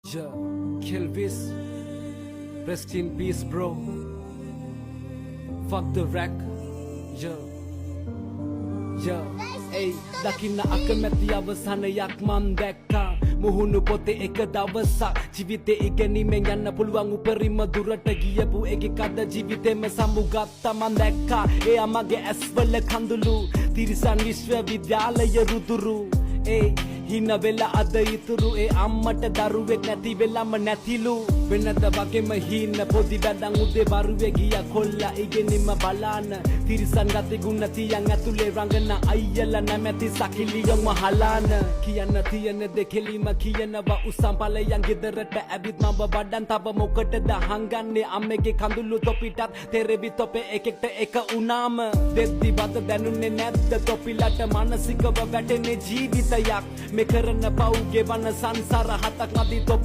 Yeah, Kelvis, rest in peace, bro. Fuck the rack. Yeah, yeah. Ay, දකින්න අකමැති අවසානයක් මන් දැක්කා. මුහුණු පොතේ එක දවසක් ජීවිතේ ඉගෙනීමෙන් යන්න පුළුවන් උපරිම දුරට ගියපු එකෙක් අද ජීවිතේම සමුගත්තා මන් දැක්කා. එයා මගේ ඇස්වල කඳුළු තිරිසන් විශ්වවිද්‍යාලය රුදුරු. ඒ හින වෙලා අද ඉතුරු ඒ අම්මට දරුවෙක් නැති වෙලම නැතිලු. වෙනද වගේම හින පොඩි බඩන් උදේ වරුවේ ගියා කොල්ලා ඉගෙනීම බලාන. තිරිසන් ගති ගුණ තියන් ඇතුලේ රංගන අයියලා නැමැති සකිලියම හලාන. කියන්න තියෙන දෙකෙලිම කියනවා උසම් ඵලයන් ගෙදරට ඇවිත් මම වඩන් තව මොකටද හංගන්නේ අම්මගේ කඳුළු තොපිටත් තෙරෙවි තොපේ එකෙක්ට එක උනාම දෙද්දි බද දැනුන්නේ නැද්ද තොපිලට මානසිකව වැටෙන්නේ ජීවිතයක් මේ කරන පව් ගෙවන සංසාර හතක් නදී තොප